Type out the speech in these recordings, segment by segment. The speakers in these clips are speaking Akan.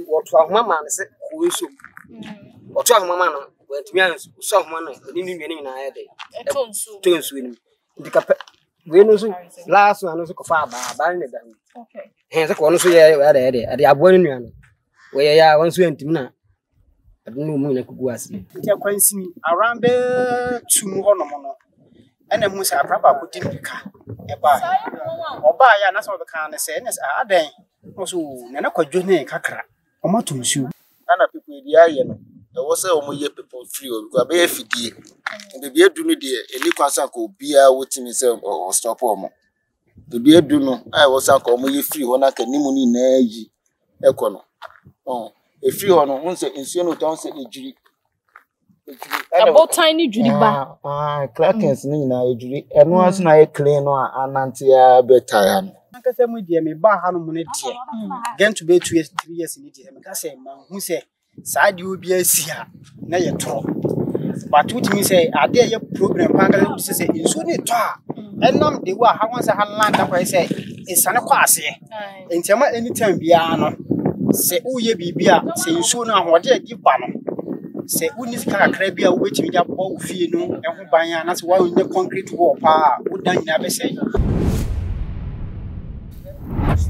what to mamma and say, who is you? Or to mamma, when to me, so money, meaning in a day. Don't swim. The cap. We know last one was a far buying them. Okay. Hence, a corner so yeah, at the Abonian. Where I once went to Mina. I don't know when I could go as They are quite seen around the 2 mono. And then Musa Papa put in the car. Or buy another of the kind of saying, are they? Also, Nana could journey Kakra. Or more to shoe. Ana people in the iron. There was a more people free or be a fee. And the beer do me dear, a little sanko beer with himself or stop home. The beer do no, I was sanko more free when I can nimuni neji. Econo. Oh, a free honor once in Siano don't say a jury. About tiny Judy bar. Crackers, Nina, a jury, and once I clean or an antia bedtime. Uncle Samuel, dear, me bar Hanuman, again to be 2 years, 3 years in it. I say, man, who say, side you be a seer, now you talk. But what me say, I dare your program, Pangal, to say, in soon it talk. And now they were, how once I had land up, I say, it's an aquasi. In Tama anytime, Biano. Say, oh, ye be beer, say, sooner, what did you ban? Say, Unis Carabia, which we have all feel no, and who buy an as well in the concrete wall, would I never say.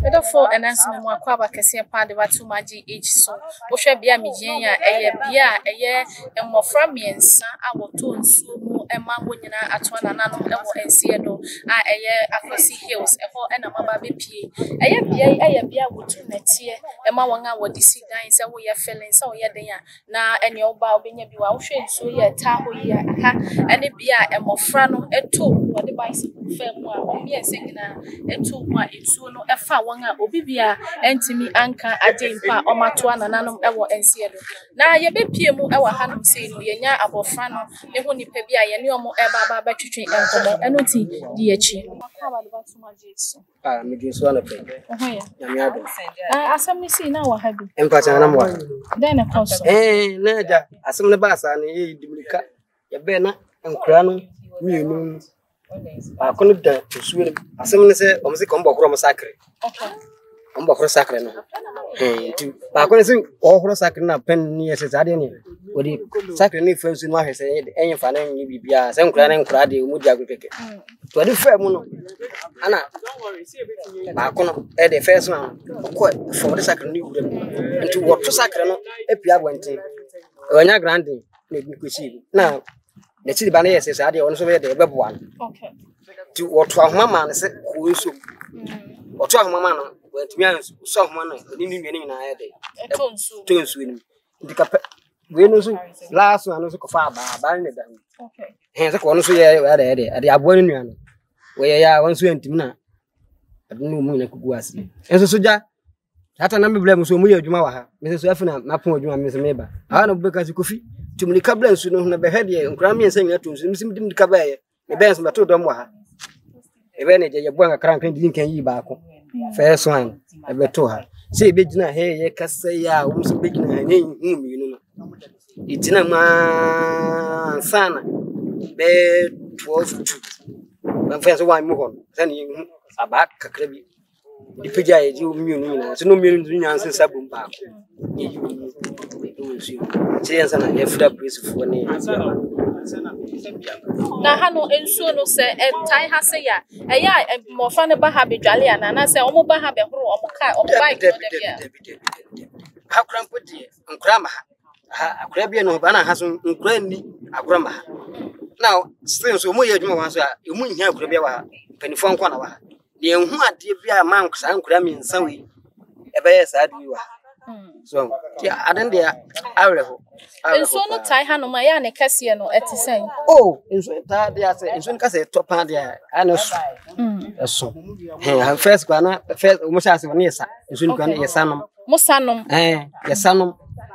Therefore, and as no more quaba can see a part of what too much each so. What shall be a Mijania, a year, and more from me and son, our tones, and Mamma at one another, and Seattle, a year across hills, a whole and a mabby pea. A year would two next year, and Mawanga would deceive dying, so we are feeling so yet there. Now, and your bow being a beauty, so ye taho ye, and it be a more frano, a two, or the bicycle fair more, me a singing a two, my insuno, a far one obibia, and to me anchor a dimpa or matuana nanum ever and Seattle. Now, ye be PMO, our hanum say, ye nya above frano, the honey pebia, and your more ever battery and not DH. I'm doing so. As some see now, I have been. then a course. Naja, as some of the bass and ye duplica, your banner and crown, me. I couldn't to swim. As someone said, almost a combo from a sacre. Okay. Combo for sacre. I couldn't see all for sacre pen near Cesarian. Would he sacre first in my head, any fanning you be a some crying crowd, you would have to to the fair mono. Anna, I couldn't add the first one quite for the sacre new and to what for sacre, a pia went in. When you're granting, you could see. Now, the city banner says, I also read the web one. Okay. To what 12 mamma and said, who is so? Or 12 mamma went to me, soft money, didn't mean in a day. Don't swim. The cap. We know last one was a far buying them. Okay. Hence, a corner so yeah, at the Abonian, where I once went to Mina. I don't know when I could go as. And so, Jack, that a number of blame so we are Jumaha, Mrs. Effina, Mapo, Miss Neighbor. I don't because you could feed too many cablets, you know, never had here, and Grammy and saying to him, the cabaret, the bands, but to Domoha. Eventually, your boy, a crank and drink and ye back. First one, I bet to her. Say, Bidna, hey, Cassaya, almost big name, you know. It's in a man, son, bed 12 2. My first one move on, then you are back a crabby. The Pija is you mean, so no million answers sabum back. Chance and I left up with for me. Now, Hano and Suno say, and Tai Hasaya, a ya, and more fun about Habby Jalian, and I say, Omo Bahab or car or bike. How cramped and grammar. A Caribbean or Banana has granny a grammar. Now, still so more you answer, you wouldn't have Caribbean, Penifon Quanawa. The young one, dear monks and Grammy in some way. A bear said you are. So, yeah, I don't dare. And so no tie hand on my aunt Cassiano at the same. Oh, in so that they are saying, so Cassia top hand there. I know so. Hey, first gonna first almost as one year, and soon gonna your son. Mosanum, your son,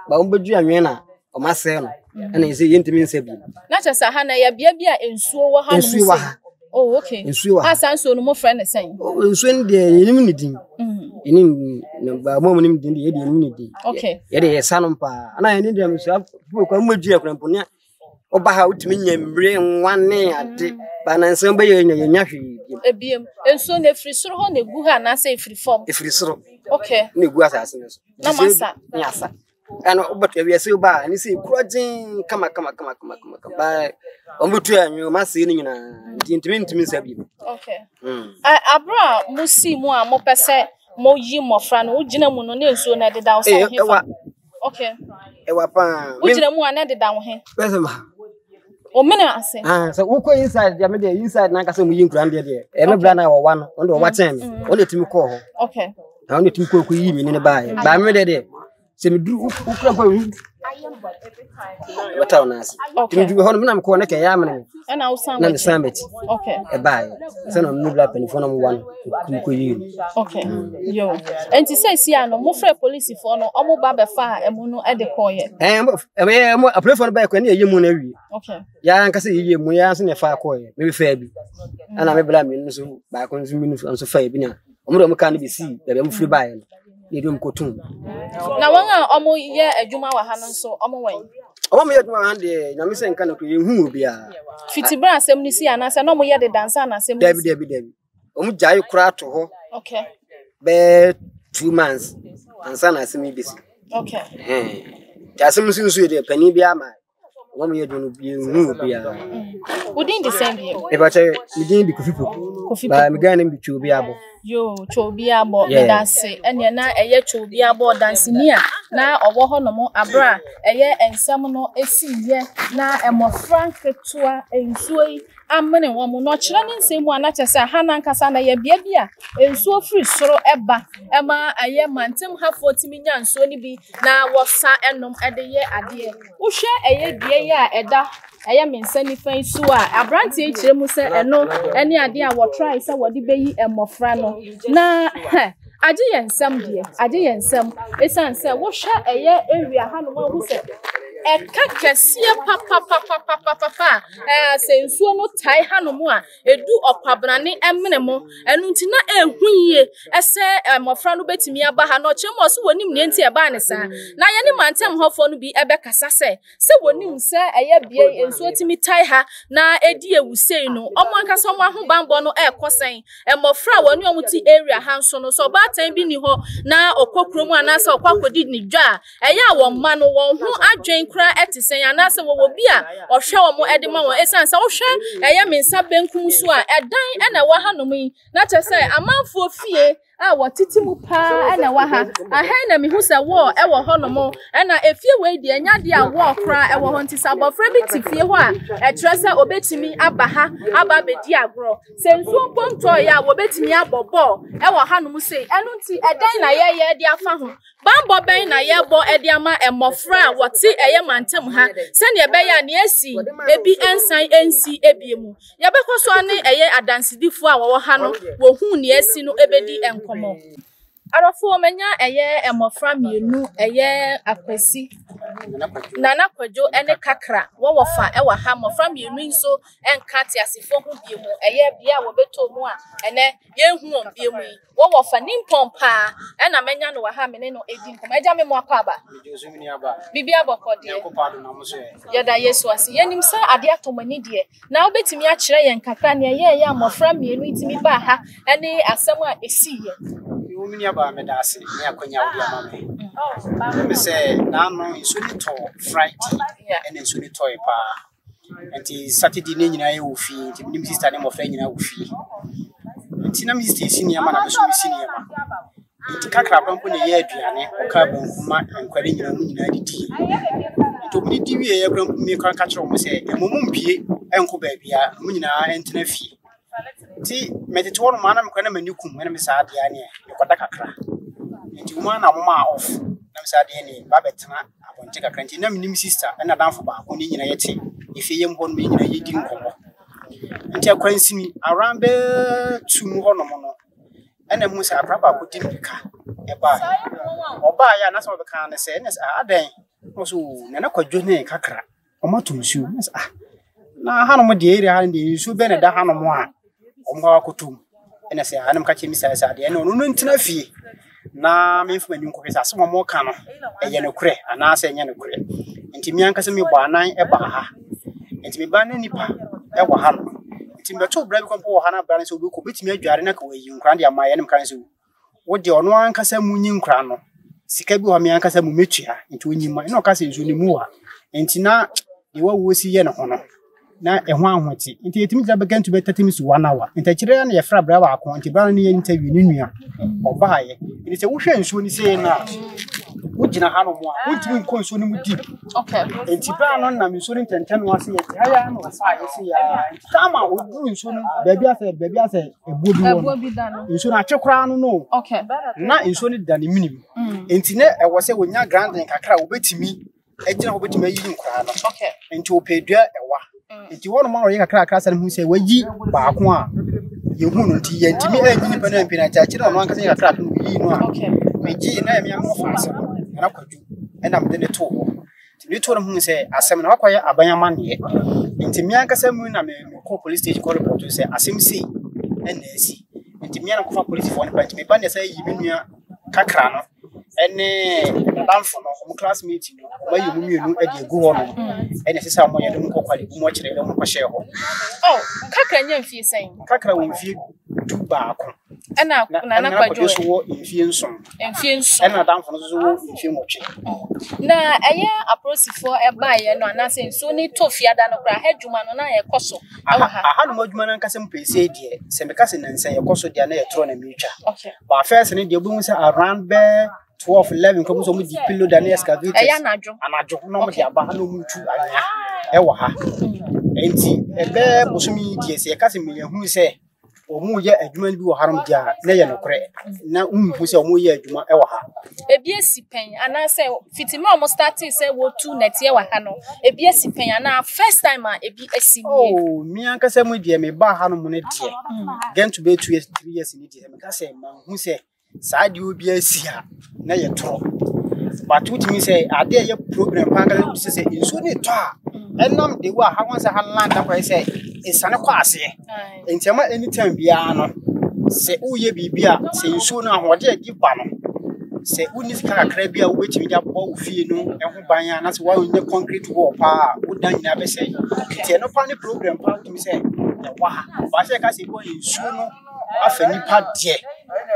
but Umbuja or my son, and is the intimate Sabi. Not as a Hannah, ya bia in so oh, okay. In Sua, I sound so no more friend the same. Oh, in Swin, the immunity. In moment in the immunity. Okay. It is Sanumpa, and I need them to come with your cramponia. Oba utimi nyembre nwane ade ba na nsem be ye nya hwe ebiem enso na free soro ho na egu ha na say free form efiri soro okay na egu asase no so na masa nyasa ano oboto wi ase ba ni se kurojin kama ba ombutu anyo mase ni nyina ntimi nsabi okay abra musi mu a mo pese mo yi mofra no ugina mu no na enso na deda so he okay ewa pa ugina mu a na deda wo he pese ma o mene ase so wo ko inside ya me dey inside na kasa mu yi nkura ndie de e me bra na wo wa no ndo wa chen me o le timi ko ho okay na o le timi ko yi mi ni ba me de se me duru ukura pa wata ona ase timi du ho no na me ko na ke ya me na usan na me sambeti okay e ba se no me bra penifo no mo wa no ko yi okay yo enti say si ano mo frɛ police fo no omo ba be fa emu no e de koye mo apelefo no ba ko na ye mu na wi okay ya nka se ye mu ya so ne fa koye me fa bi ana me bla me no so ba ko so mi no so fa bi na omo do mo kan bi si be mo free ba ye ni do mo ko tun na wan a omo ye adwuma wa ha no so omo wan omo ye adwuma ha de na me se nka na ko ye hu obi a fitibra asem ni si ana se no mo ye de dansa na asem debi omo jai kura to ho okay be 2 months ansa na asem bi si okay ja asem so de pani bi ama omo ye do no bi hu obi a within the same year e ba che mi din bi kofipo ba mi ga na bi chu obi abo yo chobi abo dance ene na eye chobi abo dance ni a na owo ho no mo abra eye ensam no esiye na emofra ketua ensuoi amene wo mo no kire ni nsem ana chese ha na nkasa na ye bia bia ensuo free soro eba ema aye mantem ha 40 nya nsuo ni bi na wosa enom ede ye ade wo hwe eye bia ya eda aya mensani fan su a abrantie kire mu se eno ene ade a wo try se wo de beyi emofra no na age yensam de age yensam esan se wo hwa eye area ha no ma hu se eka kese papa sensuo no tai ha no mu a edu okwabrane emene mo enu nti na ehunye ese emofra no betimi aba ha no chemo so wonim ne nti eba ne sa na ye ne mantem hofo no bi ebe kasa se wonim se eye bie ensuo timi tai ha na edi ewusei no omo ankasa omo ahobambo no ekosen emofra woni omuti area ha nso no so ba tan bi ni ho na okokrom anasa okwakodi ni dwa eye a wo ma no won ho adwen kra etisen anasa wo bi a ohwe wo mo ede ma won esansa wo hwe eye mensa benkum so a edan ena wa ha no mu na chese amanfo fie a watiti mu pa ena wa ha ahe na mi hu se wo e wo ho no mo ena efie we di enya di a wo kra e wo ho nti sabofra bi ti fie ho a e kire se obetimi aba ha aba bedi agro se nsuo ponto ya wo betimi abobo e wo ha no mu sei enu nti edan na ye di afa ho bambo ben na ye bo e di ama emofra woti eye mantem ha se ne be ya ne asi ebi ensan ensi ebiemu ye be koso ane eye adansidifo a wo ha no wo hu ne asi no ebedi enkomo arofo menya eye emofra mienu eye akwasi nana kwadwo ene kakra wo wofa e wa ha mofra mienu nso enka ti asifo hu biemu eye bia wo beto mu a ene ye hu on biemu wo wofa nimpom pa ena menya no wa ha mene no edin kom eja me mo akaba bibia bokode yada yesu asi yenim sa ade atomani de na obetimi a kire yen kakra ne eye amofra mienu itimi ba ha ene asem a esiye Mini aba me da ase me akonya odi ama me say na no nso ni to Friday and nso ni toy pa enti Saturday ne nyina ye wo fi enti mi sister ne mo fra nyina wo fi enti na mi sister senior ma na me so mi senior ma enti kakra pampo ne ye aduane o ka ba nkuma ankware nyina mu nyina didi enti obi di wie ye krampo mi kan ka kire mo say emomum pie enko ba bia mu nyina entena fi ti metete won ma na me kwana manikum na me sa ade ane e kwada kakra nti uma na mama off na me sa ade ane ba betena abonte kakra nti na minim sister na danfo ba ko ni nyina yete efe yem ho no me nyina yedi nkomo nti akwansini around be 2 ho no mo no ena mu sa abraba ko dimbika e ba oba ya na so be kan ne se ne adan so na kwadwo ne kakra o matumsu na hanu mo de area hanu su be na da hanu mo a omwa kutum ena se hanum ka chemi sa de ena no ntina fie na me mfuma ni nkopesa asemo mo ka no eye no kure ana se enya no kure nti mi anka se mi bo anan e ba ha enti me ba na nipa e wo ha no enti me to bra bi kompo wo ha na bra ne so obi ko betimi adware na ka wayi nkran de amaye nem kan so wo de ono ankasa munyi nkran no sika bi ho me ankasa mu metua enti onyima ina okasa nso ne mu wa enti na de wo si ye ne ho no na ehho ahwete enti yetimi gya began to be 30 minutes 1 hour enti kire na ye fra bra ba ko enti bra na ye interview ni nua oba ye enti se wo hwe nsuo ni se na wugina ha no mo a wontimi nko nsuo ni mu di enti bra no na nsuo ni tenten no ase ye ya no fa ye se ya kama odu nsuo no baabi ase ebuo bi wo nsuo na twekra no na nsuo ni da ne minim enti ne ewo se wonya grandin kakra obetimi ejina obetimi ayi nkra no enti opedua ewa enti wono ma oye kakra sane hu se wayi baako a yehu no nti yentimi anyi nipa na mpina cha kire no anka se kakra no yi no a meji na ya mo fanse na kwadu ena mede ne to nti ne to no hu se asem na wakoye abanyama ne nti mi anka se mu na me ko police station call report se asem si ena asi nti mi na ko fa police for ne pa nti me ba ne say yi menua kakra no ene damfo no mo classmate no ma yi mu mienu e de egu ho no ene sesa mo ye dum ko kwale bu mo kire dum ko hye ho kakra nya mfie sen kakra wo mfie du baako ena na kwadwo so wo mfie nson ena damfo no so wo mfie motwe na eye aprosifo e ba ye no anase nso ni tofia da no kra hadwuma no na ye koso aha no madwuma na nkase mpese die se me kase nansa ye koso dia na ye tro na metwa ba first ne die bu se around be 12-11 komo so mu di pillow da na excavator eya anajo no mo di aba no mu tu anya e wo ha enti ebe bosumi die se ye kase me ye hu se omu ye adwuma bi wo haram dia na ye nokre na unhu se omu ye adwuma e wo ha ebi esipen ana se fitima omo starting se wo tu net ye wa ha no ebi esipen ana first time a ebi esimie mi ankasa mu die me ba ha no mu ne die get to be 2 years 3 years ni die me ka se ma hu se saa die obi asia na ye toro but what me say ade ye program panga se inso ni to a enam de wa ha wansa ha land akwa se esane kwa ase entiama anytime bia no se uye bibia se inso no ahode adi ba no se uni kakra bia wo betimi ja bo ofie no eho ban ya na se wa onye concrete wall pa wo dan nyina be se tie no pa ni program pa timi se wa ba se ka se bo inso no afani pa de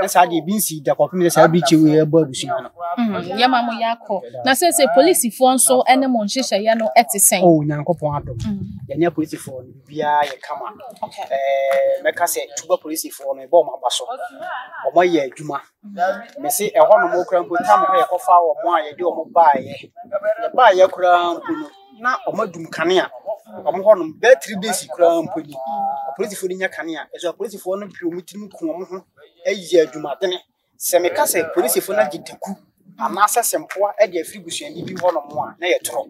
na sa de binsi da ko pimi se bi chiwe e bo abusu no ya mamu yako na se police fo nso ene mo nhihye ya no etisen nyankopon adom ya nya police fo bia ye kama meka se tuba police fo no e bo ma baso o mo ye adwuma me se e ho no mo kra mpo tam ho ye kofa wo mo a ye de o mo ba ye kra mpo no na o madum kanea o mo ho no be 3 days kra mpo ni police fo ni nya kanea ezo police fo no pio mutirim ku mo ho ayi adwuma dene se meka se police fo na gideku amasa sempoa e de afri busuani bi ho no mo a na ye toro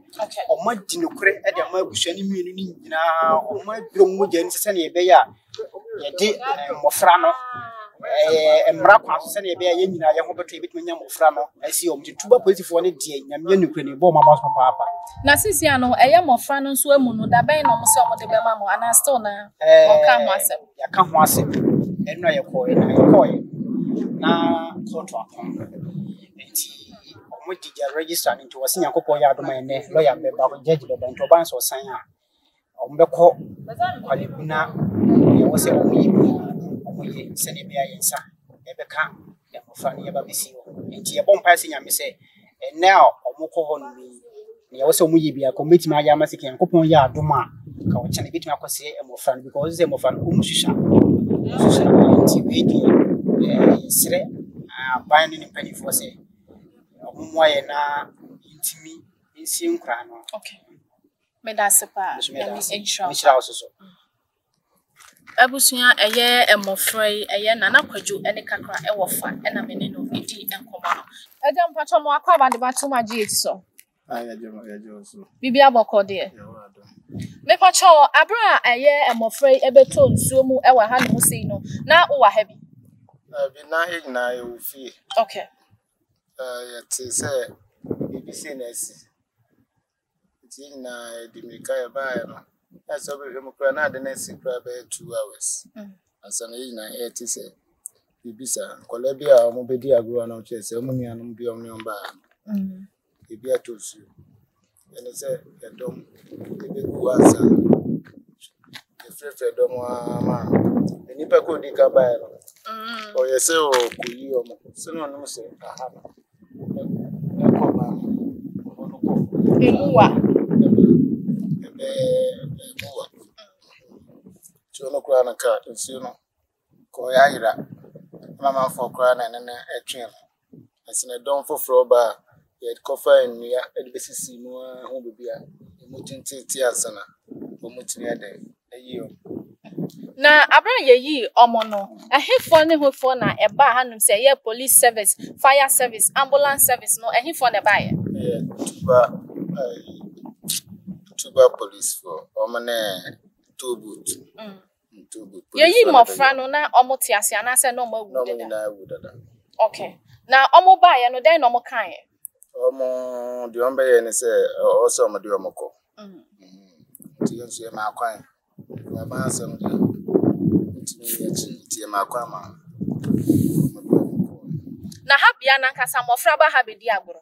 o ma ginokure e de ma busuani mienu ni nyina o ma biro mo gya ni se ne ye be ya ye de mofra no emra kwa so se ne ye be ya ye nyina ye ho beto e betuma nya mofra no asi o mtuba police fo ne de nyame nukure ne bo ma baso papa na sisi ano eye mofra no nso emu no da ben no mo se o mo de be ma mo ana still na o ka ho asem ya ka ho asem eno ye koye na koto akon enti omo digya register into wasi yankopon ya adoma ene lawyer be ba ko judge be ba into ban so san a omo be ko kwalibuna ye wose omo ye sene be ayensa e be ka e mo fa ne ye ba besi ho enti ye bompa se nyame se now omo ko ho no ni ye wose omo ye bia ko metima aya masike yankopon ya adoma ka wo chane bitima akose e mo fa because ze mo fa no omo shisha enti we di sire ban ni mpani fo se omoye na intimi nsi nkra no me da sepa ya mi ensure so abusuya eye emofrey eye nana kwadwo ene kakra e wofa ena mene no edi enkomo no eja mpacho mo akwa ba de batuma Déath so ya jo so bibi aboko de me pacho abra eye emofrey ebeto nsuo mu e wa ha no sei no na wo wa ha bi na he na e wo fi yet say BBC nesi ti na edimika ya ba ya no asa be hwem kra na de nesi kra be 2 hours asa na yi na ti say bibisa kola bia mo be di agro na o che say mo nua no bia mo ba bibia to su ene say edom be ku asa ffered ma nipa ko di ka ba no o ye se o ko yi o mo se no no se aha no e ko ba no ko Emuwa. no kura na ka nsi no ko ya yira mama fo kura na ne etwe no asine don foforo ba ye kofa nnua e be sisi no ho bibia mu tintiti asana o mu tini ade ayi o Na abran yeyi omo no ehefo ne hofo na eba hanum se ye police service, fire service, ambulance service no ehefo ne ba ye. Tuba police for omane tobut. Yeyi mofra no na omo ti ase ana se no ma wu dada. Okay. Na omo ba ye no den no mo kan ye. Omo de ombe ye ni se also omo de omo ko. Ti yenso ye ma kwan. Ma ba asem de. Ti ye ma kwan ma. Na ha bia na nkasa mofra ba ha bedi agoro.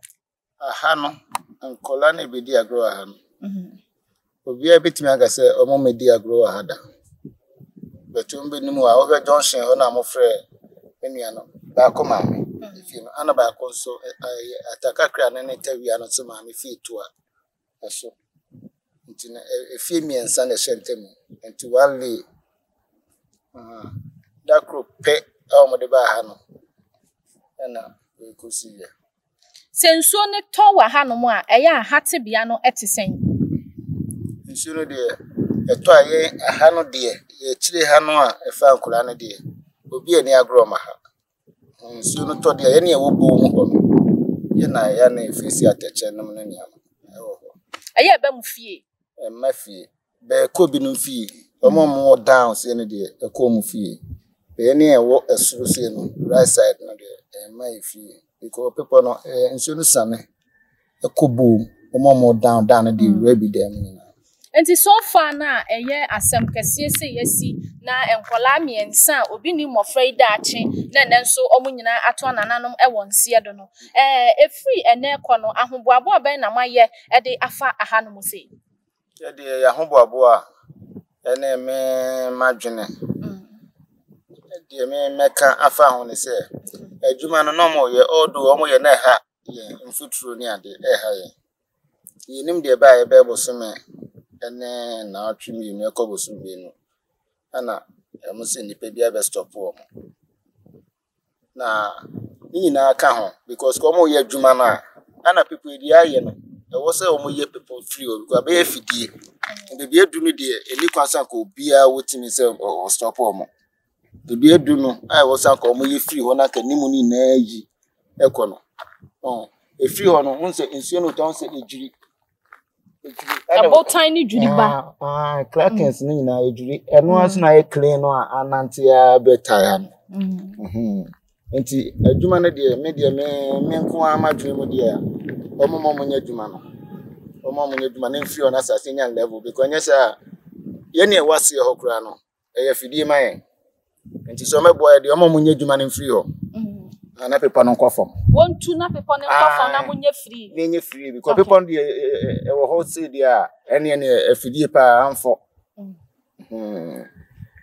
Aha no nkola na bedi agoro aha no. Obi a betimi aga se omo medi agoro aha da. Betumbe nimu a obe Johnson ho na mofre enua no ba ko ma me. Ifi no ana ba ko so ataka kra na ne tawia no so ma me fi to a. Eso. Nti na efi miensa na hyentem. Nti wale da kro pe a mo de ba aha no. Ana we ko si ya. Sensuo ne to wa hanom a eya hate bia no etesen. Nsuo de eto aye aha no de ye chire ha no a efa ankura no de obi ani agro ma ha. Nsuo no to de ye ne wo bo mu ho no. Ye na ya na efisi ateche no ne nia no. Eya ba mu fie. Ma fie. Be ko bi no fie. Omo mo down se ne de e ko mu fie. Be ne e wo esuro se no right side no de ma fie. Because people no nsuo no sane e ko bo omo mo down de rebi dem ni. Enti so far na eye asem kese se yesi na enkola miensa obi ni mofra idaachi na nenso omo nyina ato nananom e wonse do no efri ene ekọ no ahoboabo aban na maye e de afa ahanom se ye de ahoboabo a ene me madwene de me meka afa ho ne se adwuma no no mo ye odo omo ye na ha ye mfuturo ni ade ha ye yinim de ba ye bebo so me ene na atwimi me koboso bi no ana emo se nipa bia be stop o na ni na aka ho because ko mo ye adwuma na ana people edi aye no e wo se omo ye people free o because be fidie de bi edu no de eni kwasa ko bia wotimi se o stop o mo de bi edu no ai wo sa ko omo ye free ho na ka nimu ni na yi ekọ no e free ho no won se ensuo no don se ejuri about tiny judiba crackers ni na ejuri eno aso na ye clean no anante ya beta ya no enti adwuma no de me nko amadwe mu de a omo nya adwuma no omo nya adwuma na mfiri ona asase nya level because nya sa ye ne wase ho kura no e ya fidie man enti so mebo ya de omo nya adwuma na mfiri ho na pepa no kwafom won tu na pepa no kwafom na munye free nenye free because pepa no e wo ho say dia ene afidie pa amfo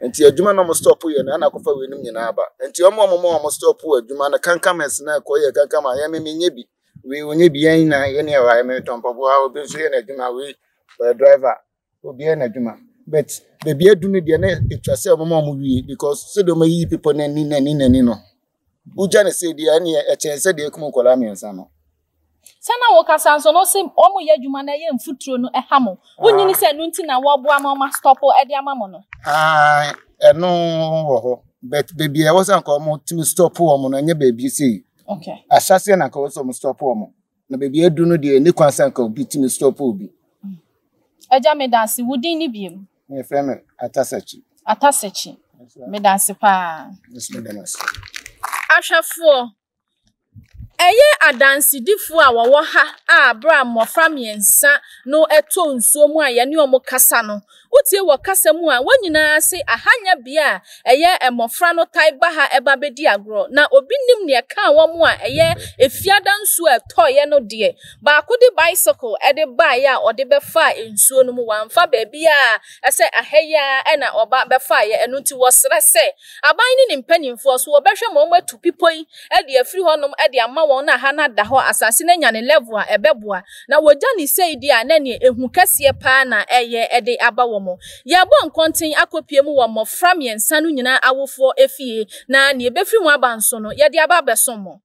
enti adwuma no mo stop ye na akofa wenum nyina aba enti omo stop adwuma na kankames na ko ye kankama ya menye bi we onye bi yan na ye ne wa me tompobo a obi so ye na adwuma we driver obi ye na adwuma but the be adu ne de na etwase omo wi because so do ma yi people na ni no uja ne se dia ne echense de kum kola miensa no sana wo kasanso no se omo ye adwuma na ye mfuturo no ehamo wonyini se no nti na wo bo ama stop e de amamo no eno wo ho but baby e was anko mo timi stop wo mo no nya baby sei okay asase na ko so mo stop wo mo na baby edu no de ni kwansan ka obi timi stop obi eja me dance wudin ni biem me frame atasachi me dance pa yes me dance ahwafo adansidifo a wo ha a bra mmofra miensa no eto nsuo mu a ye ne omo kasa no utie wo kasa mu a wanyina se ahanya bia mmofra no tai ba ha eba bedi agro na obi nim ne ka wo mu a efiada nsuo eto ye no de ba akodi bicycle ede ba ya ode befa nsuo no mu wamfa ba bia ese ahaya na oba befa ye enu ti wo sere se aban ni mpanimfo so wo behwe mo atu pipoi ede afiri honom ede ama won na ha na da ho asase na nya ne level a ebeboa na wogya ni sei dia na ne ehu kase pa na ede aba wo mo ya bo nkonten akopie mu wo mmofra miensa no nyina awofo efie na ne ebefiri mu aba nso no ye de aba besom mo